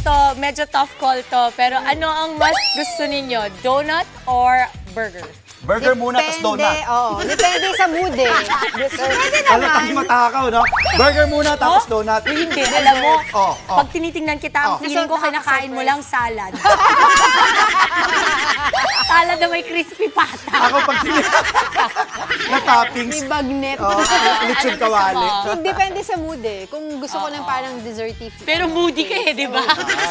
to, medyo tough call to. Pero ano ang mas gusto ninyo? Donut or burger? Burger muna, tas donut. Oo, depende sa mood eh. Pwede Alam naman. tayo matakaw, no? Burger muna, tapos donut. Hindi, alam mo, Oh. pag tinitingnan kita, ang feeling ko kinakain mo lang salad. Salad na may crispy pata. Ako pag na toppings. May bagnet. Lechon kawali. Depende sa mood eh. Kung gusto ko ng parang desserty. Pero moody ka eh, di ba?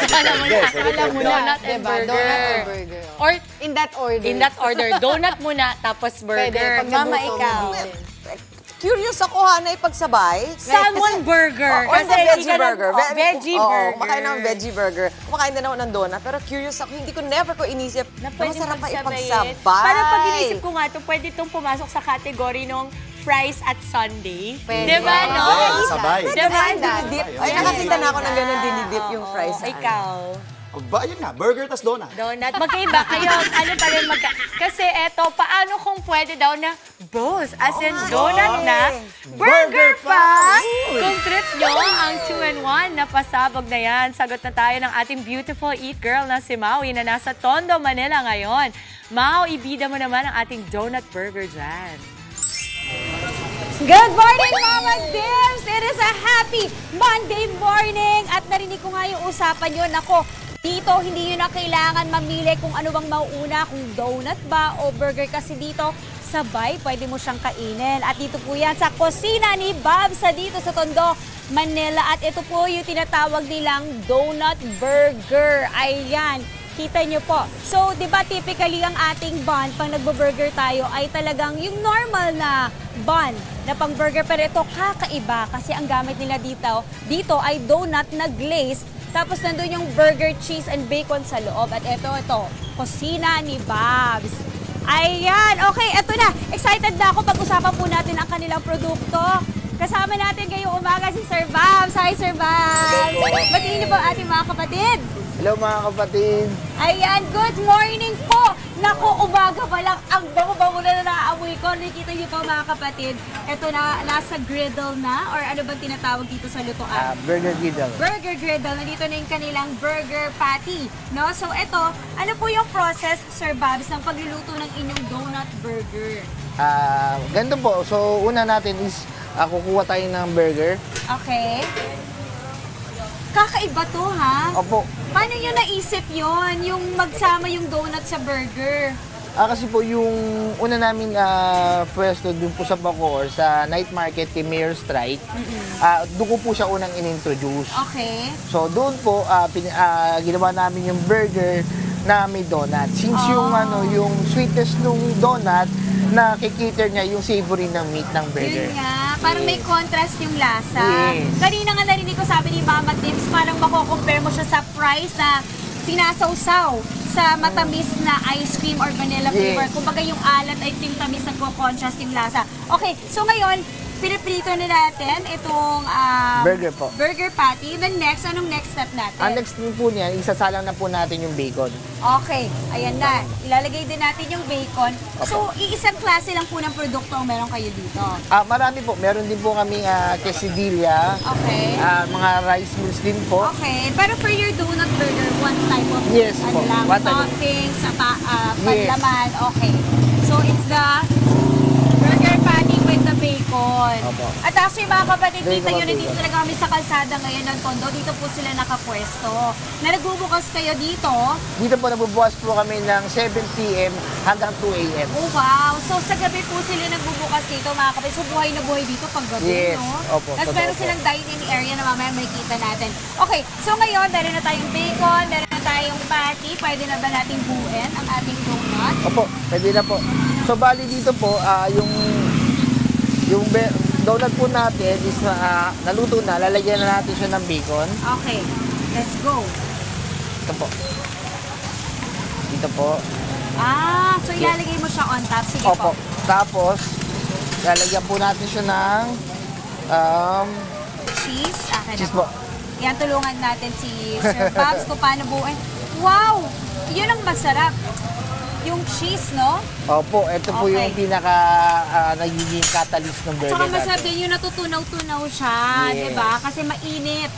Sala mo na. Sala mo na. Donut and Diba? burger. Donut or burger. Or In that order. in that order, donut muna, tapos burger. Pwede, pag Mama, nagutom, ikaw. hindi. Curious ako, Hana, pagsabay. Salmon burger. Or the hindi veggie ka burger. Veggie Oo, burger. kumakain ng veggie burger. Kumakain din ako ng donut. Pero curious ako, never ko inisip Na na pwede masarap pa pagsabayin. ipagsabay. Parang pag inisip ko nga ito, pwede itong pumasok sa category ng fries at sundae. Pwede. Diba, no? Pwede, sabay. Diba? Dinidip. Ay, nakakita na ako ng ganun dinidip yung fries. sa ano. Ikaw. Ba, yun nga, burger, tas donut. Donut. Magkaiba kayo. Ano pa rin Kasi eto, paano kung pwede daw na both? As in, donut na, burger pa? Kung trip nyo ang 2-in-1 na pasabog na yan, sagot na tayo ng ating beautiful eat girl na si Maui na nasa Tondo, Manila ngayon. Mau, ibida mo naman ang ating donut burger dyan. Good morning, Mama Dims! It is a happy Monday morning! At narinig ko nga yung usapan nyo. Nako, dito hindi nyo na kailangan mamili kung ano bang mauuna, kung donut ba o burger. Kasi dito, sabay, pwede mo siyang kainin. At dito po yan sa kusina ni Babs dito sa Tondo, Manila. At ito po yung tinatawag nilang donut burger. Ayan. Kita nyo po. So, di ba typically ang ating bun, pag nagbo-burger tayo, ay talagang yung normal na bun na pang burger. Pero ito kakaiba kasi ang gamit nila dito ay donut na glazed. Tapos nandun yung burger, cheese, and bacon sa loob. At ito, kusina ni Babs. Ayan, okay, eto na. Excited na ako pag-usapan po natin ang kanilang produkto. Kasama natin ngayong umaga si Sir Babs. Hi, Sir Babs! Batiin niyo po ating mga kapatid. Hello mga kapatid. Ayan, good morning po! Naku, umaga pa lang, ang bango-bango na naaamoy ko. Nakikita niyo po mga kapatid, ito na, nasa griddle na, or ano bang tinatawag dito sa lutuan? Burger griddle. Burger griddle, nandito na yung kanilang burger patty. No? So ito, ano po yung process, Sir Babs, ng pagluluto ng inyong donut burger? Ganito po. So una natin is kukuha tayo ng burger. Okay. Kakaiba to, ha? Opo. Paano nyo naisip yon yung magsama yung donut sa burger? Kasi po yung una namin pwesto dun po sa Bacoor, sa night market kay Mayor Strike, doon ko po siya unang in-introduce. Okay. So doon po, ginawa namin yung burger na may donut. Since yung sweetness nung donut, na kikater niya yung savory ng meat ng burger. Yun nga, parang may contrast yung lasa. Yes. Kanina nga narinig ko sabi ni Mama Dims, parang mako-compare mo siya sa fries na sinasawsaw sa matamis na ice cream or vanilla flavor. Yes. Kumbaga yung alat ay yung tamis, nagko-contrast yung lasa. Okay, so ngayon, piniprito na natin itong Burger po. burger patty. Then next, anong next step natin? Ang next din po niyan, isasalang na po natin yung bacon. Okay, ayan na. Ilalagay din natin yung bacon. So, iisang klase lang po ng produkto ang meron kayo dito. Marami po. Meron din po kami quesadilla, Okay. mga rice meals din po. Okay, pero for your donut burger, one type of Yes ano po, lang, one type of- toppings, Yes. panlaman. Okay. So it's the burger patty with the bacon. Opo. At actually mga kapatid, Bacon kita nyo at na dito bacon. talaga kami sa kalsada ngayon ng Tondo. Dito po sila nakapwesto. Na nagbubukas kayo dito. Dito po nabubukas po kami ng 7 p.m. hanggang 2 a.m. Oh wow! So sa gabi po sila nagbubukas dito mga kapatid. So buhay na buhay dito pag gabi, Yes. no? Opo, Tapos totoo meron po. silang dine-in area na mamaya may kita natin. Okay, so ngayon meron na tayong bacon, meron na tayong patty. Pwede na ba natin buuin ang ating donut? Opo, pwede na po. So bali dito po, yung donut po natin is naluto na, lalagyan na natin siya ng bacon. Okay, let's go. Ito po. Dito po. So ilalagay mo siya on top. Sige Opo. po. Tapos, lalagyan po natin siya ng Cheese. Akin cheese na po. Yan, tulungan natin si Sir Babs kung paano buuin. Wow! Yun ang masarap. Yung cheese, no? Opo, ito po Okay. yung pinaka nagiging catalyst ng burger Tsaka masarap natin. din yung natutunaw-tunaw siya, Yes. di ba? Kasi mainit.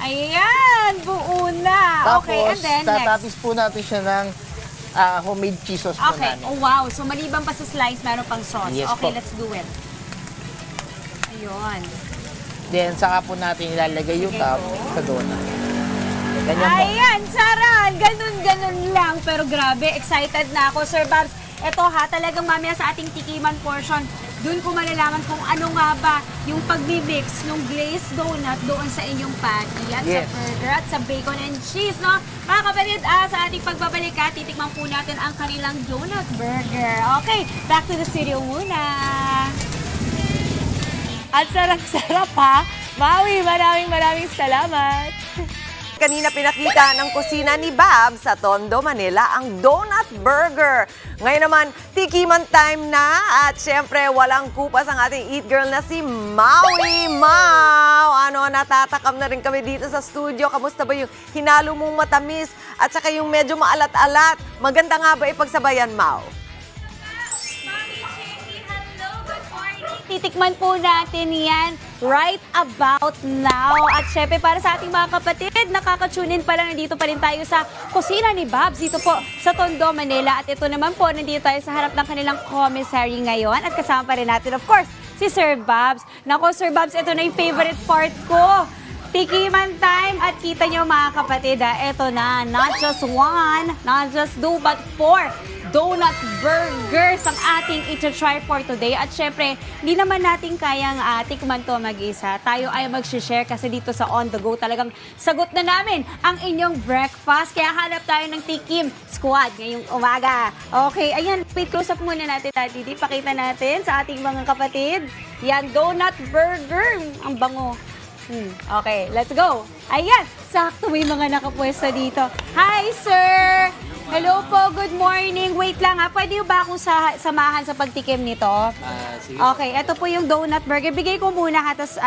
Ayan, buo na. Tapos, Okay, and then next. tatapis po natin siya ng homemade cheese sauce po Okay, namin. oh wow. So maliban pa sa slice, meron pang sauce. Yes Okay, po. let's do it. Ayun. Then, saka po natin ilalagay yung top sa donut. Ganyan po. Ayan, Charan! Ganun-ganun lang. Pero grabe, excited na ako, Sir Babs. Ito ha, talagang mamaya sa ating tikiman portion, dun ko malalaman kung ano nga ba yung pagmimix ng glazed donut doon sa inyong patty at Yes. sa burger at sa bacon and cheese, no? Mga kapatid, sa ating pagbabalik titikman po natin ang kanilang donut burger. Okay, back to the studio muna. At sarap-sarap ha. Maui, maraming salamat. Kanina pinakita ng kusina ni Bab sa Tondo, Manila ang Donut Burger. Ngayon naman, tikiman time na at syempre walang kupas ang ating eat girl na si Maui Mau. Ano, natatakam na rin kami dito sa studio. Kamusta ba yung hinalo mong matamis at saka yung medyo maalat-alat? Maganda nga ba ipagsabayan, Mau? Titikman po natin yan right about now. At syempre para sa ating mga kapatid, nakaka-tune in pa lang, nandito pa rin tayo sa kusina ni Babs dito po sa Tondo, Manila. At ito naman po, nandito tayo sa harap ng kanilang commissary ngayon. At kasama pa rin natin, of course, si Sir Babs. Nako, Sir Babs, ito na yung favorite part ko. Tikiman time at kita nyo mga kapatid, ito na, not just one, not just two, but four donut burgers ang ating iti-try for today. At syempre, hindi naman natin kayang tikman to mag-isa. Tayo ay mag-share kasi dito sa On The Go talagang sagot na namin ang inyong breakfast. Kaya hanap tayo ng Tikim Squad ngayong umaga. Okay, ayan, wait, close up muna natin, Didi. Pakita natin sa ating mga kapatid. Yan, donut burger. Ang bango. Okay, let's go. Ayan, sakto may mga nakapwesto dito. Hi, sir! Hello po, good morning. Wait lang pwede ba akong samahan sa pagtikim nito? Sige. Okay, ito po yung donut burger. Bigay ko muna tapos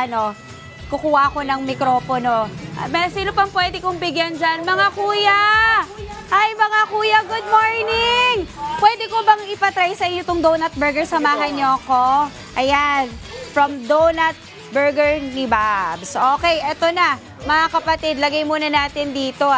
kukuha ko ng mikropono. Sino pang pwede kong bigyan dyan? Mga kuya! Hi mga kuya, good morning! Pwede ko bang ipatry sa inyo itong donut burger? Samahan niyo ako. Ayan, from Donut Burger ni Babs. Okay, eto na. Mga kapatid, lagay muna natin dito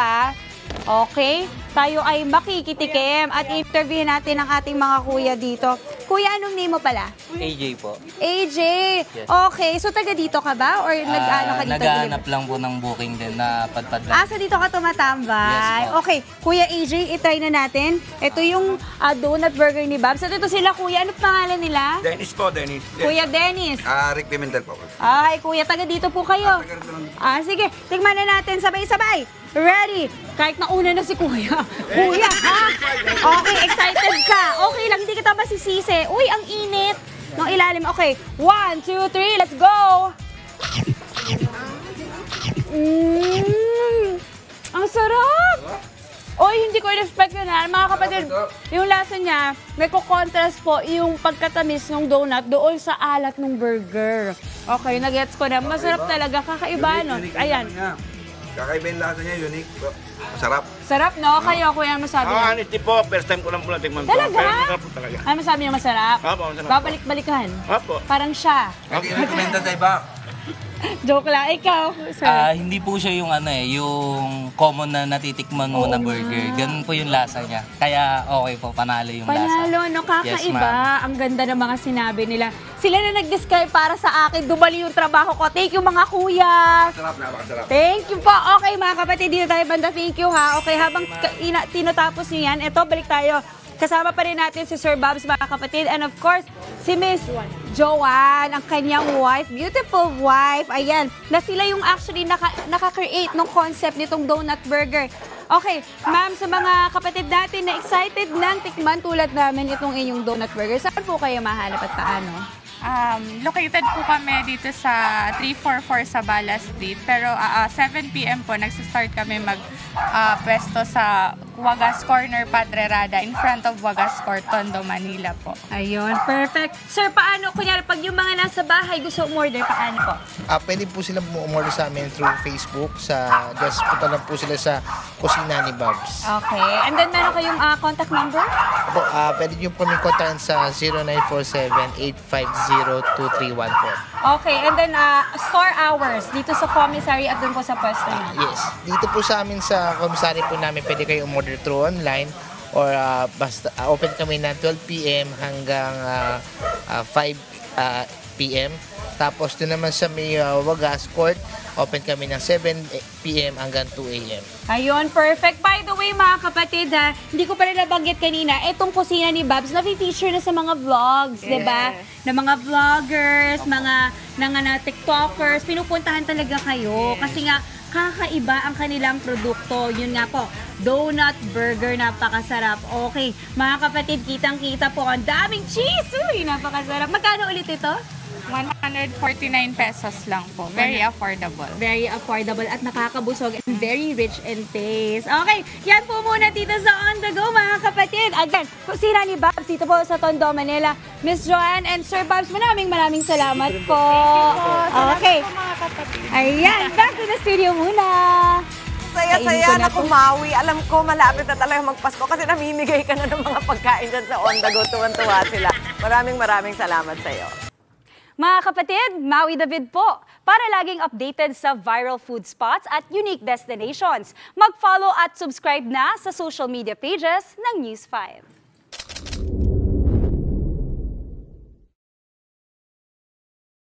Okay, tayo ay makikitikim at interview natin ang ating mga kuya dito. Kuya, anong name mo pala? AJ po. AJ. Yes. Okay, so taga dito ka ba? Or nag-ano ka dito? Naghahanap lang po ng booking din na padpad lang. So dito ka tumatambay. Yes, po. Okay, Kuya AJ, itry na natin. Ito yung donut burger ni Babs. At ito sila, kuya. Ano pangalan nila? Dennis po, Dennis. Kuya Dennis. Rick Pimentel po. Ay, kuya, taga dito po kayo. Sige, tignan na natin sabay-sabay. Ready? Kahit nauna na si kuya. Kuya, ha? Okay, excited ka. Okay lang, hindi kita masisisi. Uy, ang init. Nung ilalim. Okay, 1, 2, 3, let's go! Ang sarap! Oy, hindi ko in-expect na. Mga kapatid, yung lasa niya, may ko-contrast po yung pagkatamis ng donut doon sa alat ng burger. Okay, nagets ko na. Masarap talaga. Kakaiba, no? Ayan. Kakaiba yung lasa niya, unique. Masarap. Sarap, no? Kayo, kuya, masabi niyo? Honestly po, first time ko lang po natikman to. Talaga? Pero masarap po talaga. Ano masabi niyo, masarap? Opo, masarap po. Babalik-balikan. Opo. Parang siya. Nag-recommenda tayo ba? Joke lang. Ikaw, sir. Hindi po siya yung yung common na natitikman mo na burger. Ganun po yung lasa niya. Kaya okay po, panalo yung lasa. Panalo, no? Yes, Kakaiba. ma'am. Ang ganda ng mga sinabi nila. Sila na nag-describe para sa akin. Dumali yung trabaho ko. Thank you, mga kuya. Masarap, napakasarap. Thank you po. Okay, mga kapatid, dito tayo banda. Thank you, ha. Okay, habang tinatapos niyo yan, eto, balik tayo. Kasama pa rin natin si Sir Babs, mga kapatid. And of course, si Miss Joanne, ang kanyang wife, beautiful wife. Ayan, na sila yung actually naka-create ng concept nitong donut burger. Okay, ma'am, sa mga kapatid natin na excited ng tikman tulad namin itong inyong donut burger, saan po kayo mahanap at paano? Located po kami dito sa 344 Sabala Street. Pero 7 p.m. po, nagsistart kami mag-pwesto sa Wagas Corner, Padre Rada, in front of Wagas Court, Tondo, Manila po. Ayun, perfect. Sir, paano, kunyari, pag yung mga nasa bahay gusto umorder, paano po? Pwede po sila umorder sa amin through Facebook. Just punta lang po sila sa Kusina ni Babs. Okay. And then, meron kayong contact number? Opo, pwede nyo po may kontakin sa 0947-850-2314. Okay. And then, store hours dito sa commissary at dun po sa pwesto niyo. Yes. Dito po sa amin sa commissary po namin, pwede kayo umorder through online or basta open kami na 12 p.m. hanggang 5 p.m. Tapos doon naman sa may Wagas Court, open kami ng 7 p.m. hanggang 2 a.m. Ayun, perfect. By the way, mga kapatid, hindi ko pala nabanggit kanina, itong kusina ni Babs, na-feature na sa mga vlogs, di ba? Na mga vloggers, mga TikTokers, pinupuntahan talaga kayo. Kasi nga, kakaiba ang kanilang produkto. Yun nga po, donut burger, napakasarap. Okay, mga kapatid, kitang-kita po, ang daming cheese. Uy, napakasarap. Magkano ulit ito? 149 pesos lang po. Very affordable. Very affordable at nakakabusog and very rich in taste. Okay, yan po muna dito sa On The Go, mga kapatid. Again, kusina ni Babs dito po sa Tondo, Manila. Miss Joanne and Sir Babs, maraming salamat po. Okay. Ayan, back to the studio muna. Saya-saya na kumawi. Alam ko, malapit na talaga magpasko kasi namimigay ka na ng mga pagkain dyan sa On The Go. Tuwan-tuwa sila. Maraming salamat sa'yo. Mga kapatid, Maui David po. Para laging updated sa viral food spots at unique destinations, mag-follow at subscribe na sa social media pages ng News 5.